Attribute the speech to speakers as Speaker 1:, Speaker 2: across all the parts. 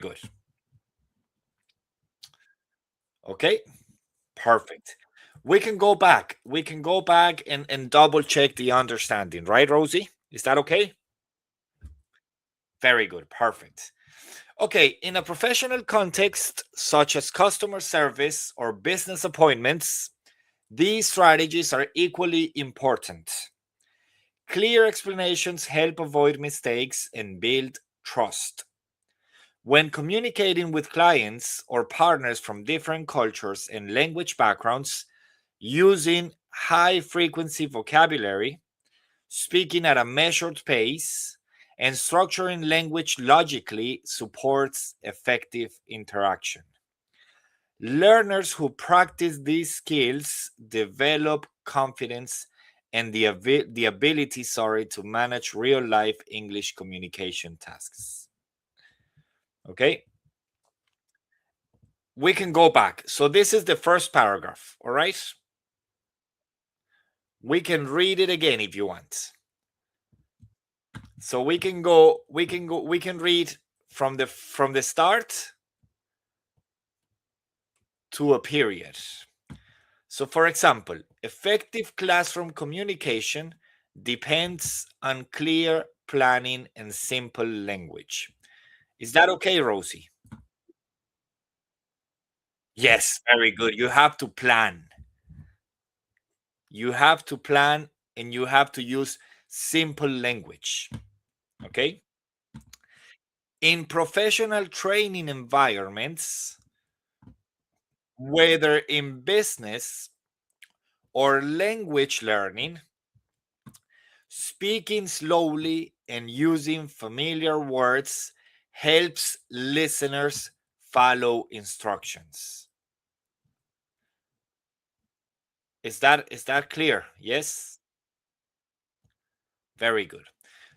Speaker 1: Good. Okay, perfect. We can go back. We can go back and double check the understanding, right, Rosie? Is that okay? Very good. Perfect. Okay, in a professional context, such as customer service or business appointments, these strategies are equally important. Clear explanations help avoid mistakes and build trust. When communicating with clients or partners from different cultures and language backgrounds, using high frequency vocabulary, speaking at a measured pace, and structuring language logically supports effective interaction. Learners who practice these skills develop confidence and the ability, to manage real life English communication tasks. Okay, we can go back. So this is the first paragraph. All right, we can read it again if you want. So we can read from the start to a period. So for example, effective classroom communication depends on clear planning and simple language. Is that okay, Rosie? Yes, very good. You have to plan. You have to plan and you have to use simple language. Okay? In professional training environments, whether in business or language learning, speaking slowly and using familiar words helps listeners follow instructions. Is that clear? Yes? Very good.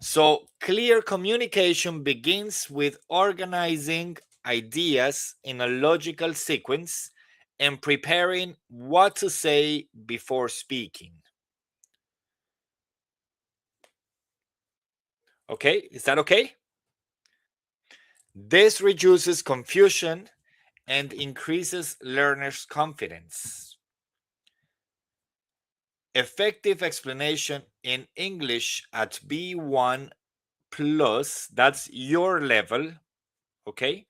Speaker 1: So, clear communication begins with organizing ideas in a logical sequence and preparing what to say before speaking. Okay, is that okay? This reduces confusion and increases learners' confidence. Effective explanation in English at B1 plus, that's your level, okay?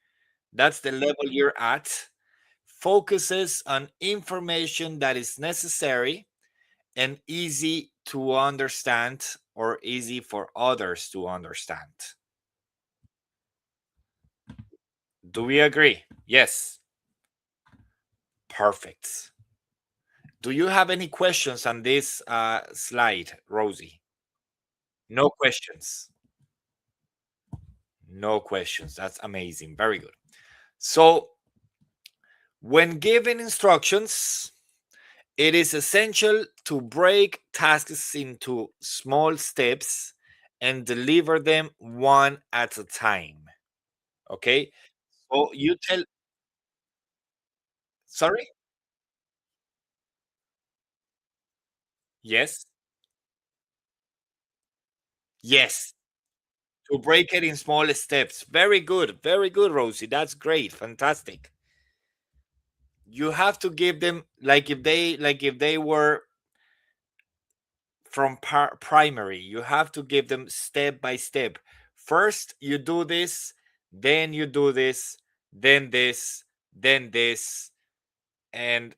Speaker 1: That's the level you're at, focuses on information that is necessary and easy to understand or easy for others to understand. Do we agree? Yes. Perfect. Do you have any questions on this slide, Rosie? No questions. No questions. That's amazing. Very good. So, when given instructions, it is essential to break tasks into small steps and deliver them one at a time. Okay. So, you tell, sorry? Yes. Yes. To break it in small steps. Very good. Very good, Rosie. That's great. Fantastic. You have to give them, like if they were from primary, you have to give them step by step. First you do this, then you do this, then this, then this, and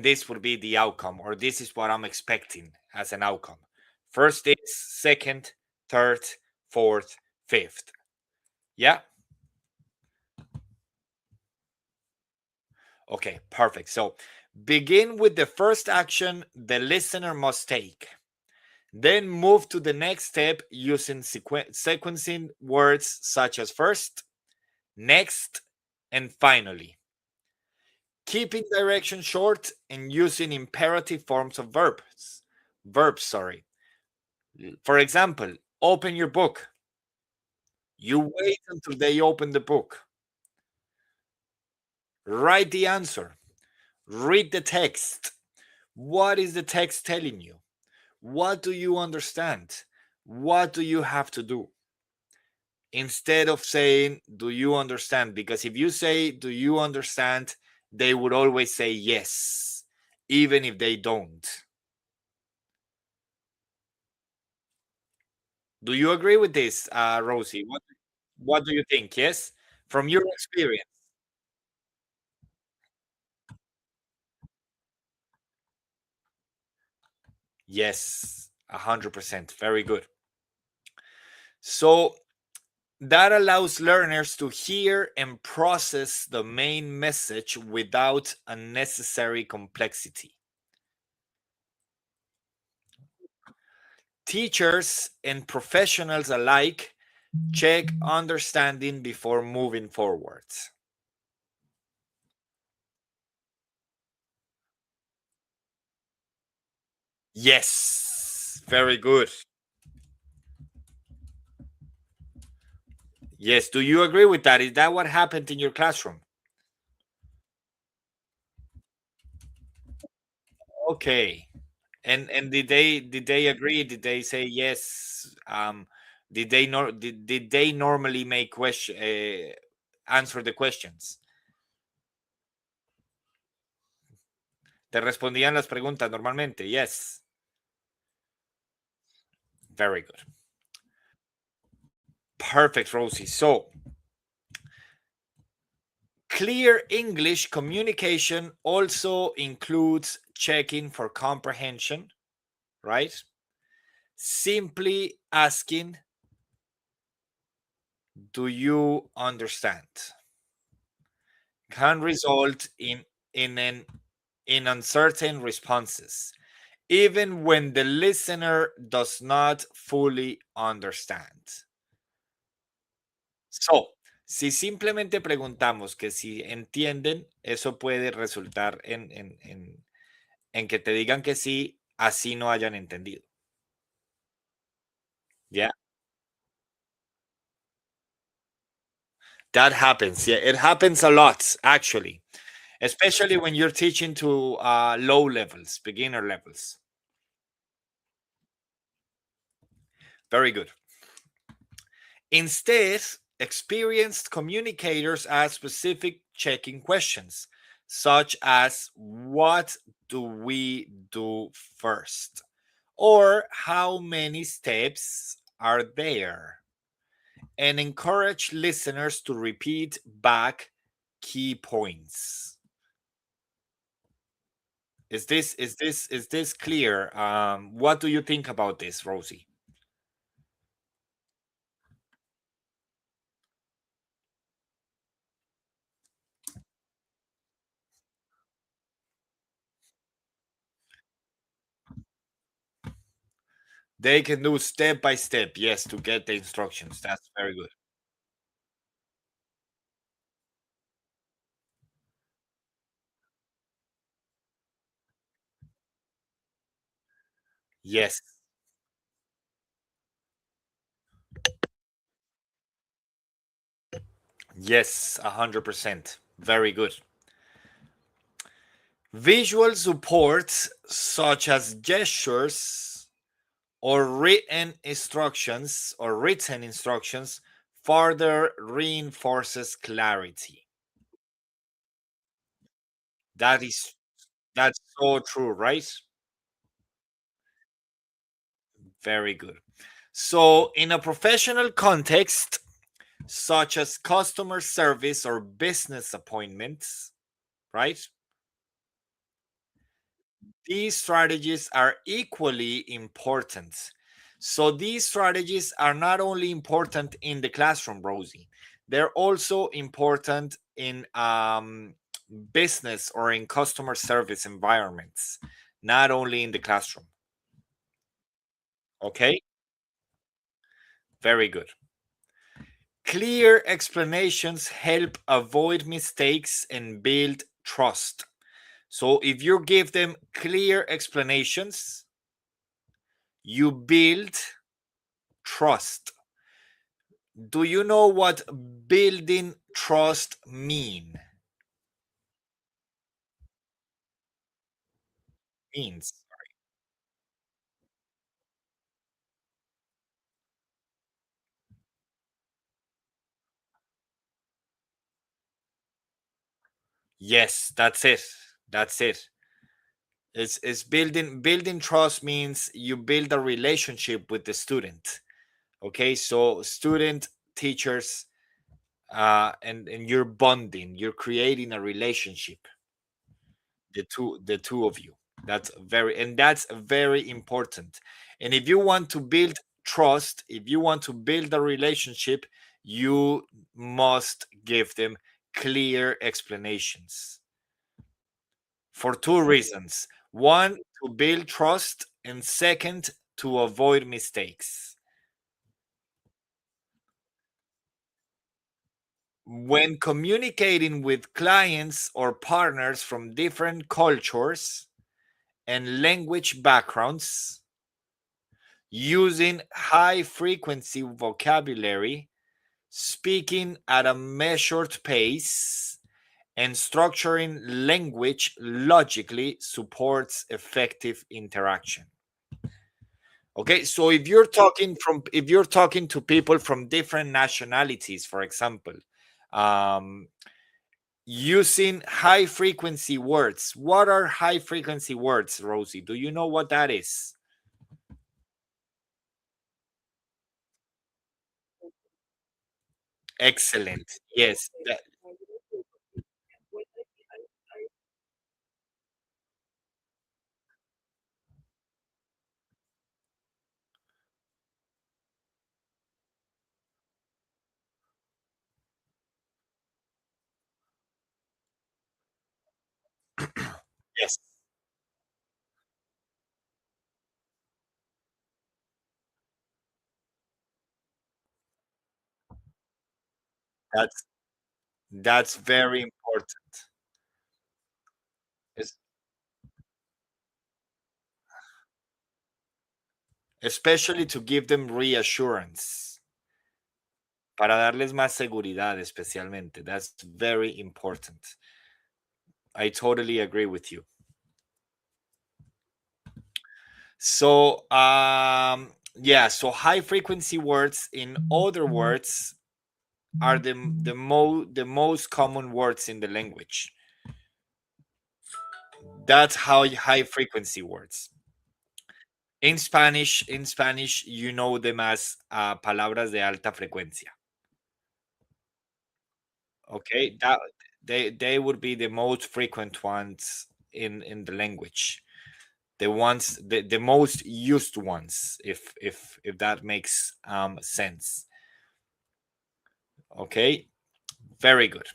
Speaker 1: this would be the outcome, or this is what I'm expecting as an outcome. First is, second, third, fourth, fifth. Yeah. Okay, perfect. So begin with the first action the listener must take. Then move to the next step using sequencing words such as first, next, and finally. Keeping direction short and using imperative forms of verbs. Verbs, sorry. For example, open your book. You wait until they open the book. Write the answer. Read the text. What is the text telling you? What do you understand? What do you have to do? instead of saying, do you understand? Because if you say, do you understand, they would always say yes, even if they don't. Do you agree with this, Rosie? What do you think? Yes, from your experience. Yes, 100%. Very good. So that allows learners to hear and process the main message without unnecessary complexity. Teachers and professionals alike check understanding before moving forward. Yes, very good. Yes, do you agree with that? Is that what happened in your classroom? Okay. And did they agree? Did they say yes? Did they normally make question answer the questions? Te respondían las preguntas normalmente. Yes. Very good. Perfect, Rosie. So, clear English communication also includes checking for comprehension, right? Simply asking, do you understand? Can result in uncertain responses, even when the listener does not fully understand. So, si simplemente preguntamos que si entienden, eso puede resultar en que te digan que sí, así no hayan entendido. Yeah, that happens. Yeah, it happens a lot, actually, especially when you're teaching to low levels, beginner levels. Very good. Instead, experienced communicators ask specific checking questions, such as what do we do first? Or how many steps are there? And encourage listeners to repeat back key points. Is this clear? What do you think about this, Rosie? They can do step by step, yes, to get the instructions. That's very good. Yes, yes, 100%. Very good. Visual support, such as gestures or written instructions, further reinforces clarity. That's so true, right? Very good. So, in a professional context, such as customer service or business appointments, right? These strategies are equally important. So these strategies are not only important in the classroom, Rosie, they're also important in business or in customer service environments, not only in the classroom. Okay, very good. Clear explanations help avoid mistakes and build trust. So if you give them clear explanations, you build trust. Do you know what building trust means? Yes, that's it. That's it. It's building trust means you build a relationship with the student. Okay, so student, teachers, and you're bonding, you're creating a relationship, the two of you. That's very important. And if you want to build trust, if you want to build a relationship, you must give them clear explanations for two reasons. One, to build trust, and second, to avoid mistakes. When communicating with clients or partners from different cultures and language backgrounds, using high frequency vocabulary, speaking at a measured pace, and structuring language logically supports effective interaction. Okay, so if you're talking to people from different nationalities, for example, um, using high frequency words. What are high frequency words, Rosie? Do you know what that is? Excellent. Yes. Yes. That's that's very important. Es- Especially to give them reassurance, para darles más seguridad, especialmente. That's very important. I totally agree with you. So, yeah, so high frequency words, in other words, are the most common words in the language. That's how high frequency words. In Spanish, you know them as palabras de alta frecuencia. Okay, they would be the most frequent ones in the language. The most used ones, if that makes sense. Okay, very good.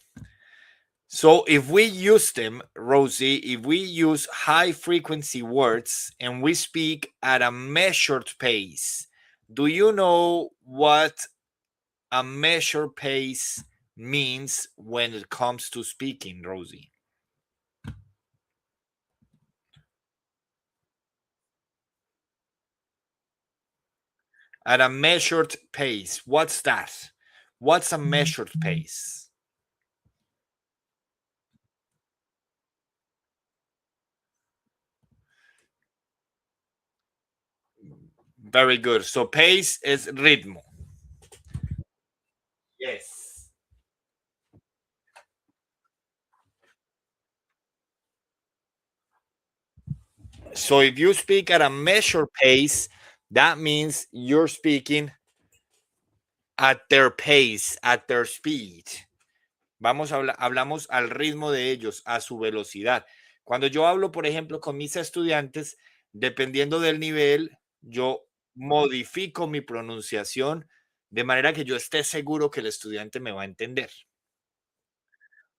Speaker 1: So if we use them, Rosie, if we use high frequency words and we speak at a measured pace, do you know what a measured pace means when it comes to speaking, Rosie? At a measured pace, what's that? What's a measured pace? Very good. So pace is ritmo. Yes. So if you speak at a measured pace, that means you're speaking at their pace, at their speed. Hablamos al ritmo de ellos, a su velocidad. Cuando yo hablo, por ejemplo, con mis estudiantes, dependiendo del nivel, yo modifico mi pronunciación de manera que yo esté seguro que el estudiante me va a entender.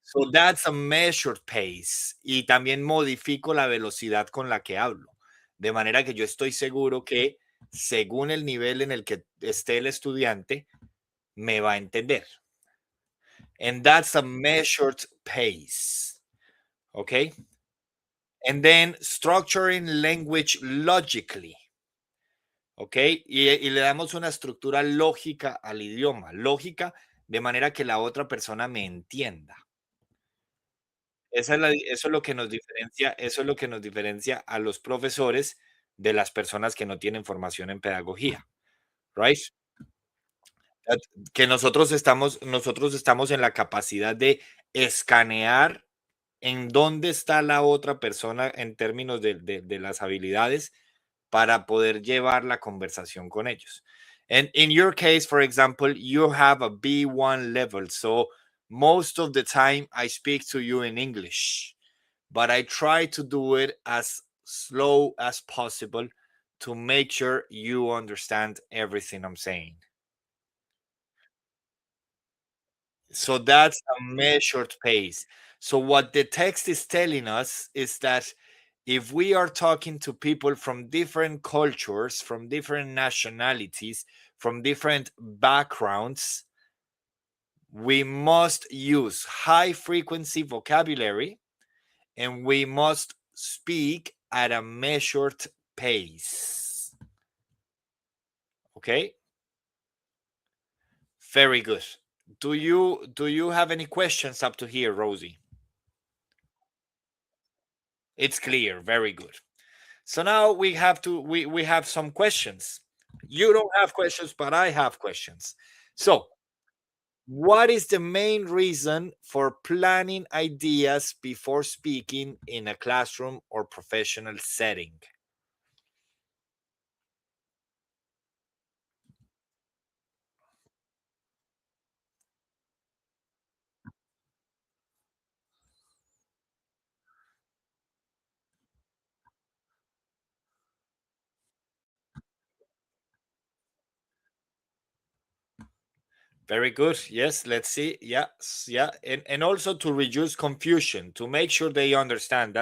Speaker 1: So that's a measured pace. Y también modifico la velocidad con la que hablo, de manera que yo estoy seguro que según el nivel en el que esté el estudiante, me va a entender. And that's a measured pace. Okay. And then structuring language logically. Ok. Y le damos una estructura lógica al idioma. Lógica de manera que la otra persona me entienda. Eso es lo que nos diferencia, eso es lo que nos diferencia a los profesores de las personas que no tienen formación en pedagogía, right? That- Que nosotros estamos en la capacidad de escanear en dónde está la otra persona en términos de las habilidades para poder llevar la conversación con ellos. And in your case, for example, you have a B1 level. So most of the time I speak to you in English, but I try to do it as slow as possible to make sure you understand everything I'm saying. So that's a measured pace. So what the text is telling us is that if we are talking to people from different cultures, from different nationalities, from different backgrounds, we must use high frequency vocabulary and we must speak at a measured pace. Okay? Very good. Do you have any questions up to here, Rosie? It's clear. Very good. So now we have some questions. You don't have questions, but I have questions. So, what is the main reason for planning ideas before speaking in a classroom or professional setting? Very good. Yes, let's see. Yeah, yeah, and also to reduce confusion, to make sure they understand.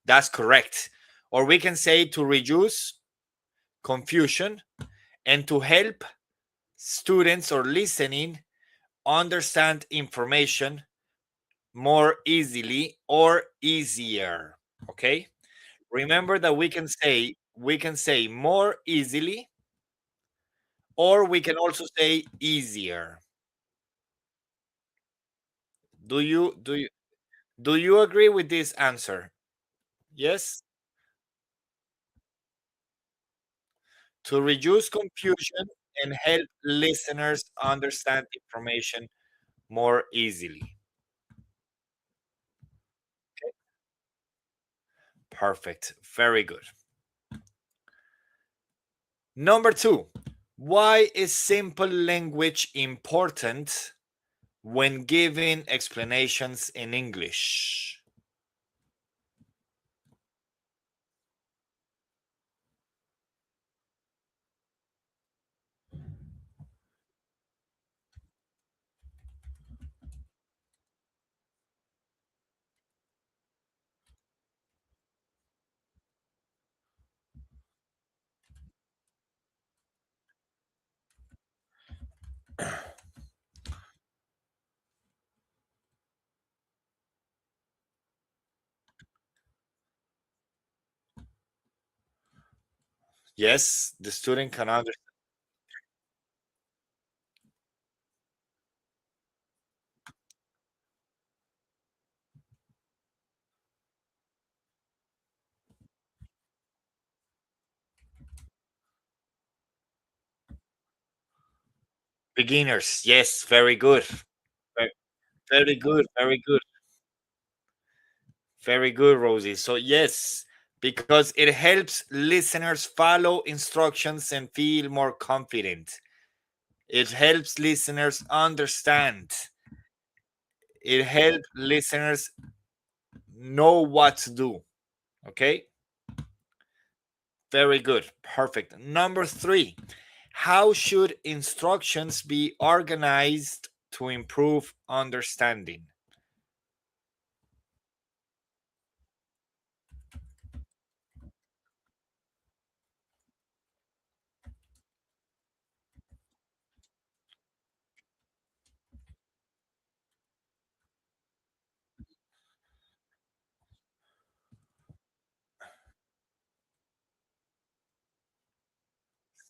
Speaker 1: That's correct. Or we can say to reduce confusion and to help students or listening understand information more easily or easier. Okay? Remember that we can say more easily, or we can also say easier. Do you agree with this answer? Yes? To reduce confusion and help listeners understand information more easily. Perfect. Very good. Number two, why is simple language important when giving explanations in English? Yes, the student can understand. Beginners. Yes, very good. Ve- Very good. Very good. Very good, Rosie. So, yes, because it helps listeners follow instructions and feel more confident. It helps listeners understand. It helps listeners know what to do. Okay. Very good. Perfect. Number three, how should instructions be organized to improve understanding?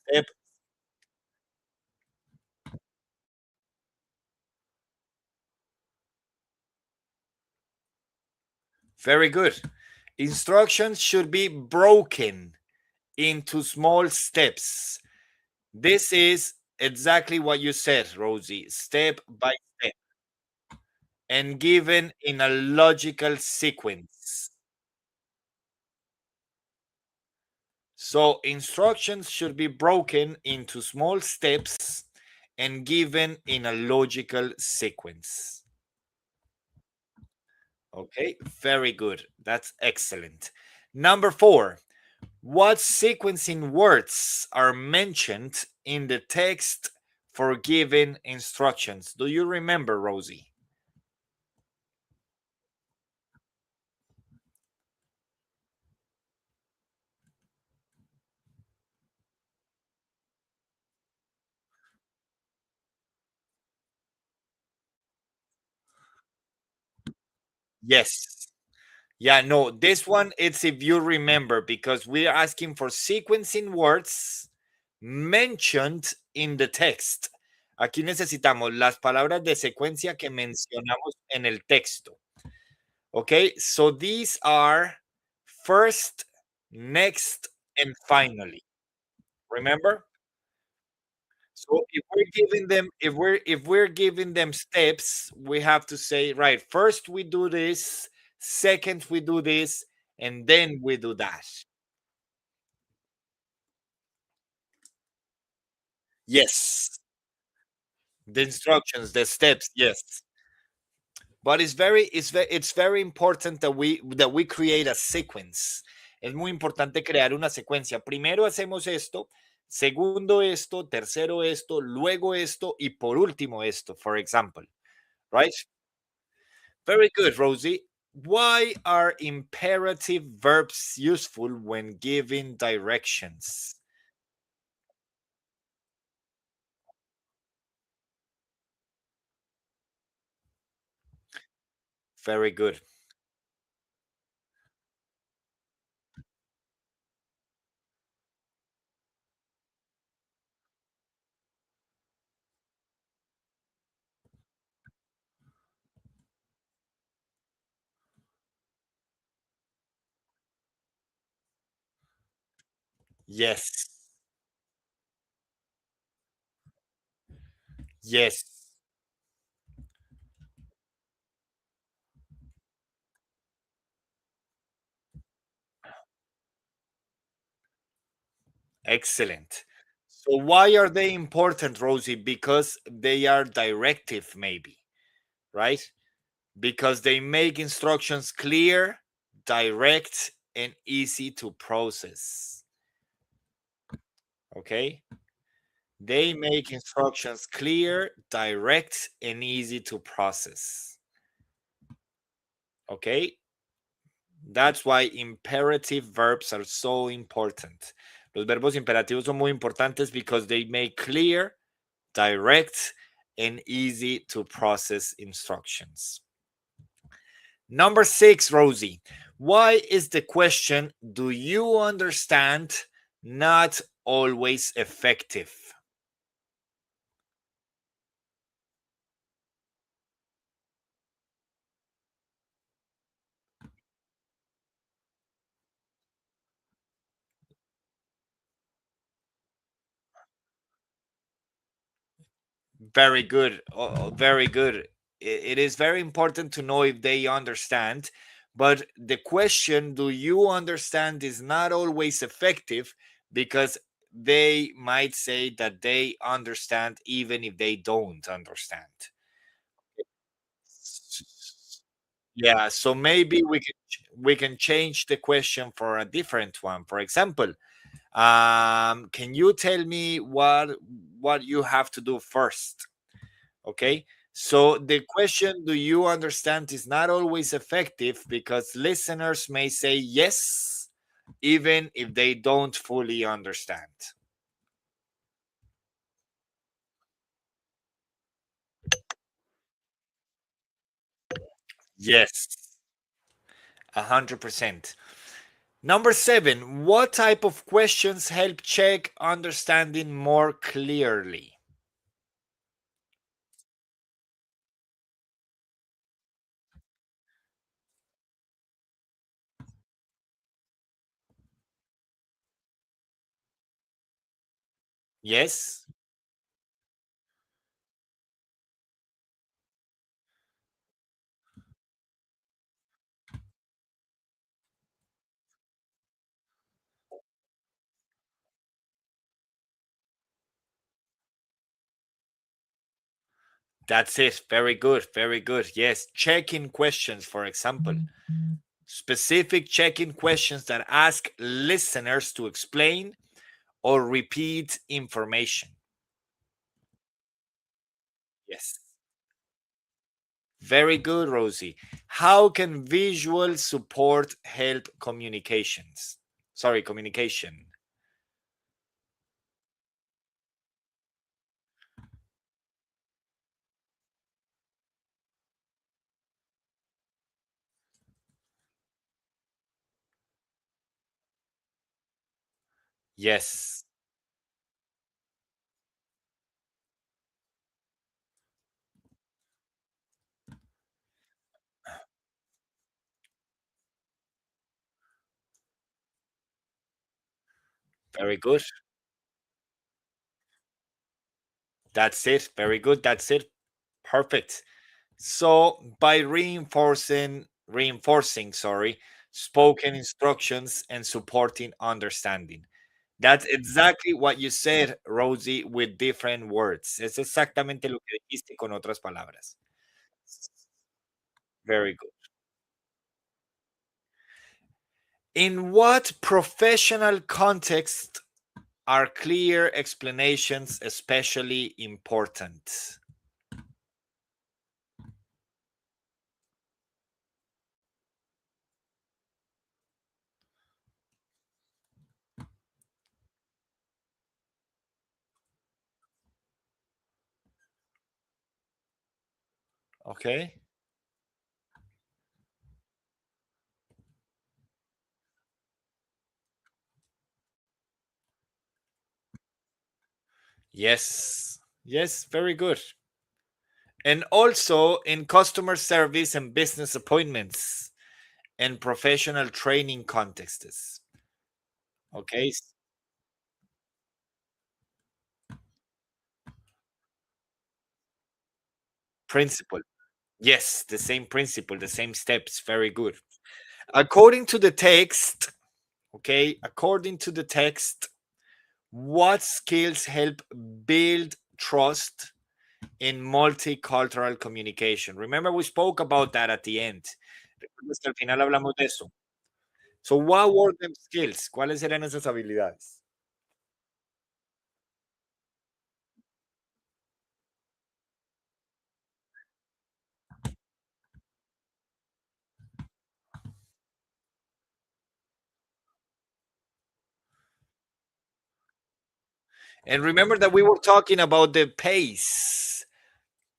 Speaker 1: Step. Very good. Instructions should be broken into small steps. This is exactly what you said, Rosie, step by step. and given in a logical sequence. So instructions should be broken into small steps and given in a logical sequence. Okay, very good. That's excellent. Number four, what sequencing words are mentioned in the text for given instructions? Do you remember, Rosie? Yes. Yeah, no, this one it's if you remember because we're asking for sequencing words mentioned in the text. Aquí necesitamos las palabras de secuencia que mencionamos en el texto. Okay, so these are first, next, and finally. Remember? So if we're giving them steps, we have to say, right, first we do this, second we do this, and then we do that. Yes. The instructions, the steps, yes. But it's very important that we create a sequence. Es muy importante crear una secuencia. Primero hacemos esto, segundo esto, tercero esto, luego esto y por último esto, for example, right? Very good, Rosie. Why are imperative verbs useful when giving directions? Very good. Yes. Yes. Excellent. So why are they important, Rosie? Because they are directive, maybe, right? Because they make instructions clear, direct, and easy to process. Okay? They make instructions clear, direct, and easy to process. Okay? That's why imperative verbs are so important. Los verbos imperativos son muy importantes because they make clear, direct, and easy to process instructions. Number six, Rosie. Why is the question, do you understand, not always effective? Very good. Very good. It is very important to know if they understand. But the question, do you understand, is not always effective because they might say that they understand even if they don't understand. Yeah, so maybe we can change the question for a different one. For example, can you tell me what you have to do first? Okay. So the question, do you understand, is not always effective because listeners may say yes, even if they don't fully understand. Yes, 100%. Number seven, what type of questions help check understanding more clearly? Yes. That's it. Very good. Very good. Yes. Check-in questions, for example. Specific check-in questions that ask listeners to explain or repeat information. Yes. Very good, Rosie. How can visual support help communications? Sorry, communication. Yes. Very good. That's it. Very good. That's it. Perfect. So by reinforcing, spoken instructions and supporting understanding. That's exactly what you said, Rosie, with different words. Es exactamente lo que dijiste con otras palabras. Very good. In what professional context are clear explanations especially important? Okay. Yes. Yes, very good. And also in customer service and business appointments and professional training contexts. Okay. Principle. Yes, the same principle, the same steps. Very good. According to the text, okay, according to the text, what skills help build trust in multicultural communication? Remember, we spoke about that at the end. Recuerdas que al final hablamos de eso. So, what were them skills? ¿Cuáles eran esas habilidades? And remember that we were talking about the pace,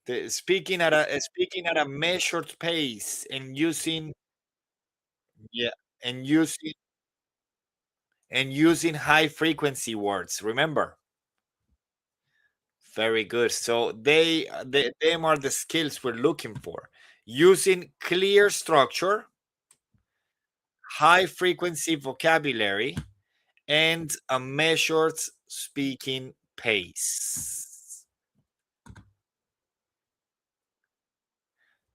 Speaker 1: the speaking at a measured pace, and using, yeah, and using high frequency words. Remember, very good. So them are the skills we're looking for. Using clear structure, high frequency vocabulary, and a measured speaking pace.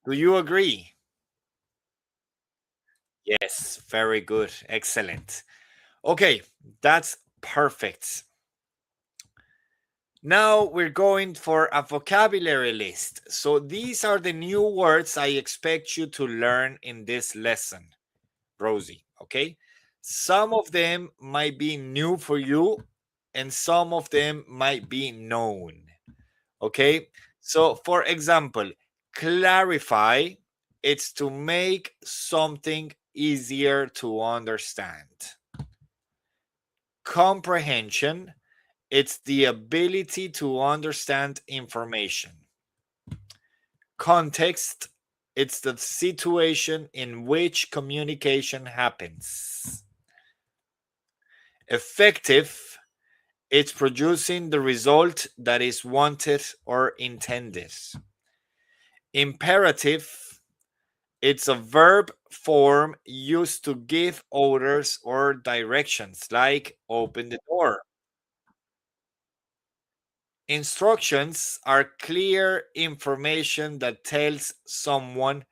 Speaker 1: Do you agree? Yes, very good. Excellent. Okay, that's perfect. Now we're going for a vocabulary list. So these are the new words I expect you to learn in this lesson, Rosie. Okay. Some of them might be new for you, and some of them might be known. Okay. So, for example, clarify, it's to make something easier to understand. Comprehension, it's the ability to understand information. Context, it's the situation in which communication happens. Effective, it's producing the result that is wanted or intended. Imperative, it's a verb form used to give orders or directions, like open the door. Instructions are clear information that tells someone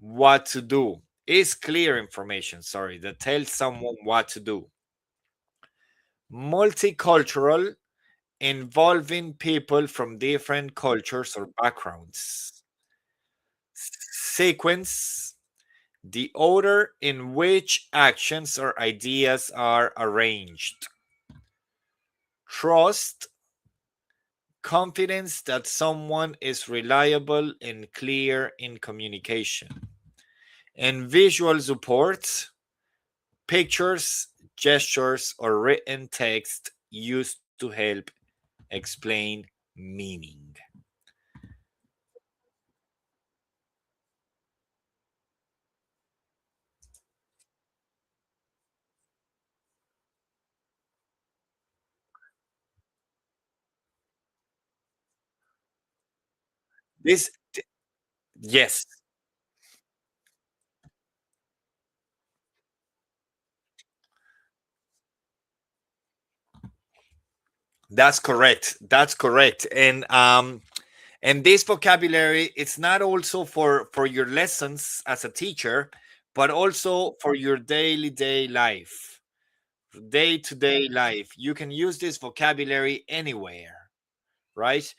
Speaker 1: what to do. Is clear information, sorry, that tells someone what to do. Multicultural, involving people from different cultures or backgrounds. Sequence, the order in which actions or ideas are arranged. Trust, confidence that someone is reliable and clear in communication. And visual support, pictures, gestures, or written text used to help explain meaning. This, yes, that's correct. That's correct. And this vocabulary, it's not also for your lessons as a teacher, but also for your daily day life, day to day life. You can use this vocabulary anywhere, right?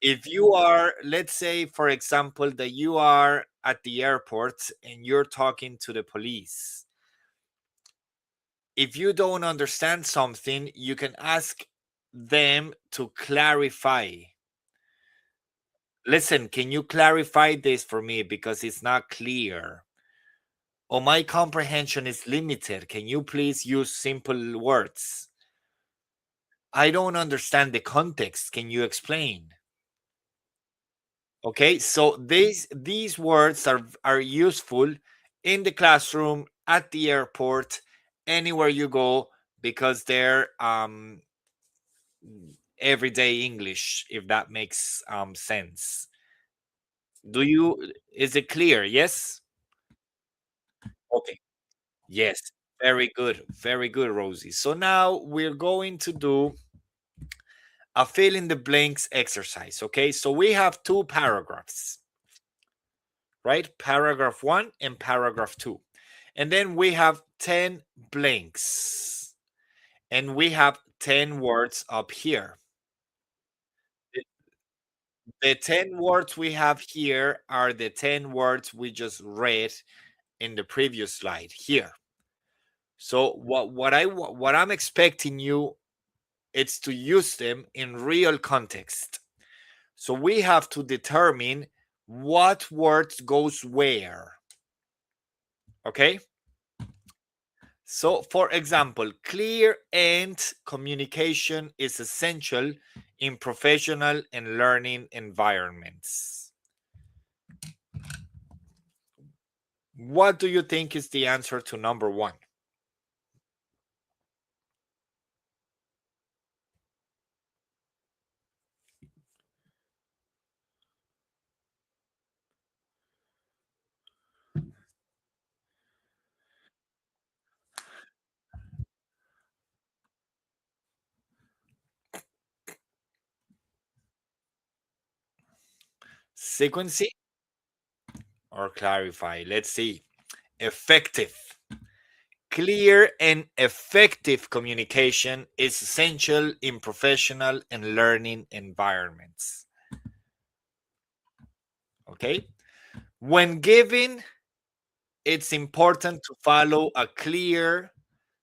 Speaker 1: If you are, let's say, for example, that you are at the airport and you're talking to the police, if you don't understand something, you can ask them to clarify. Listen, can you clarify this for me because it's not clear? Or my comprehension is limited. Can you please use simple words? I don't understand the context. Can you explain? Okay, so these words are useful in the classroom, at the airport, anywhere you go, because they're everyday English, if that makes sense. Do you Is it clear? Yes? Okay. Yes. Very good, Rosie. So now we're going to do a fill in the blanks exercise. Okay, so we have two paragraphs, right? Paragraph one and paragraph two. And then we have 10 blanks. And we have 10 words up here. The the 10 words we have here are the 10 words we just read in the previous slide here. So what I'm expecting you is to use them in real context. So we have to determine what words goes where. Okay? So for example, clear and communication is essential in professional and learning environments. What do you think is the answer to number one? Sequencing or clarify? Let's see. Effective. Clear and effective communication is essential in professional and learning environments. Okay? When giving, it's important to follow a clear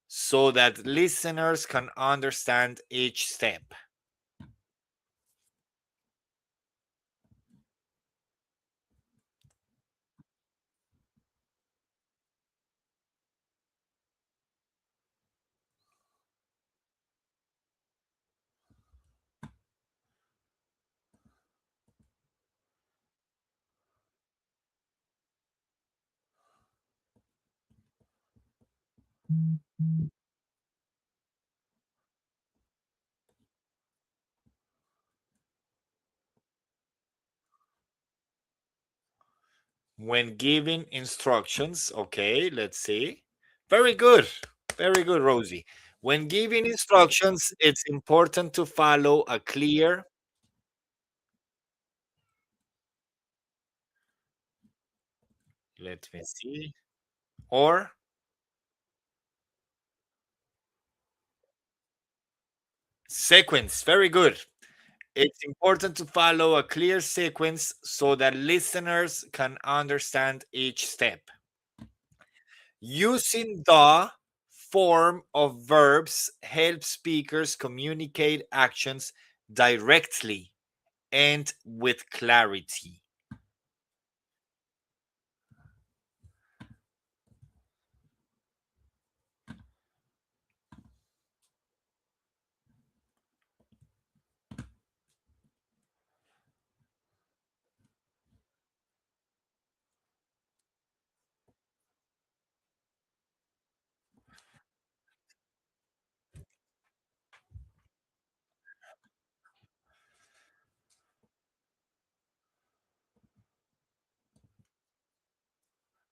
Speaker 1: so that listeners can understand each step. When giving instructions, okay, let's see. Very good. Very good, Rosie. When giving instructions, it's important to follow a clear, let me see, or Sequence, very good. It's important to follow a clear sequence so that listeners can understand each step. Using the form of verbs helps speakers communicate actions directly and with clarity.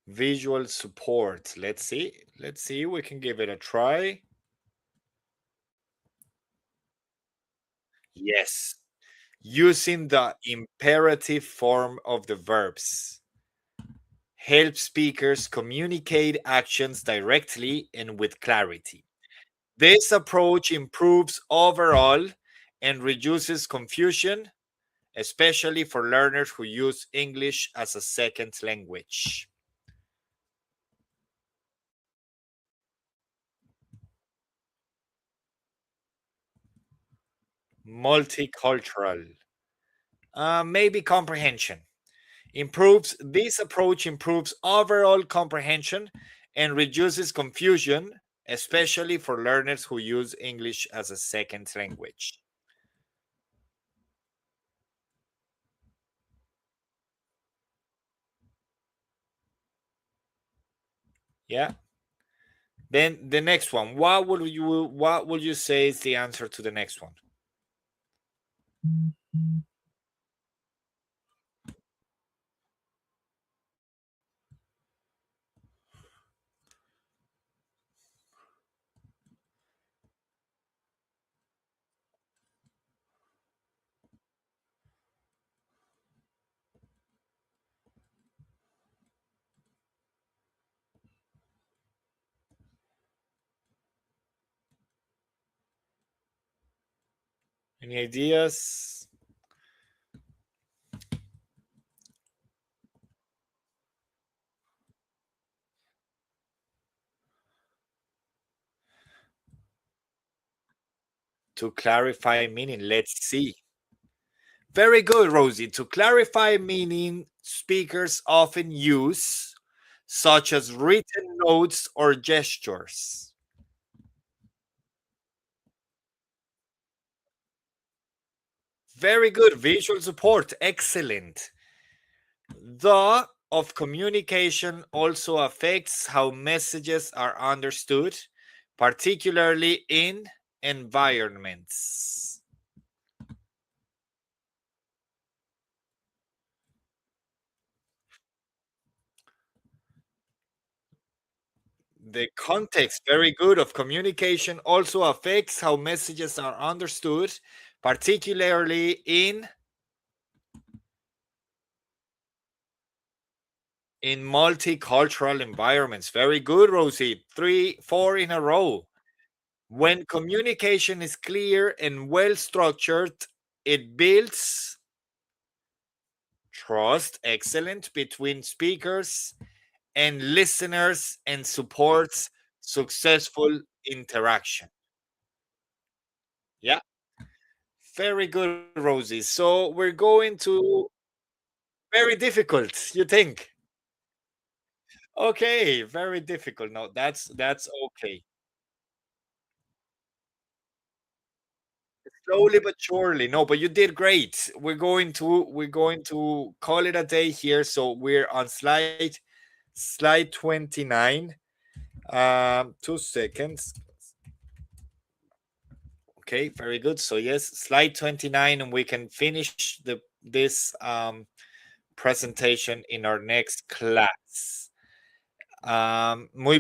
Speaker 1: Visual support. Let's see. Let's see. We can give it a try. Yes. Using the imperative form of the verbs helps speakers communicate actions directly and with clarity. This approach improves overall and reduces confusion, especially for learners who use English as a second language. Multicultural. Maybe comprehension. Improves This approach improves overall comprehension and reduces confusion, especially for learners who use English as a second language. Yeah. Then the next one. What will you say is the answer to the next one? Any ideas? To clarify meaning, let's see. Very good, Rosie. To clarify meaning, speakers often use such as written notes or gestures. Very good. Visual support. Excellent. The of communication also affects how messages are understood, particularly in environments. The context, very good, of communication also affects how messages are understood, particularly in multicultural environments. Very good, Rosie. 4 in a row. When communication is clear and well structured, it builds trust, excellent, between speakers and listeners and supports successful interaction. Yeah, very good, Rosie. So we're going to very difficult, you think? Okay, very difficult. No, that's okay. Slowly but surely. No, but you did great. We're going to call it a day here. So we're on slide 29. 2 seconds. Okay, very good. So yes, slide 29, and we can finish this presentation in our next class. Muy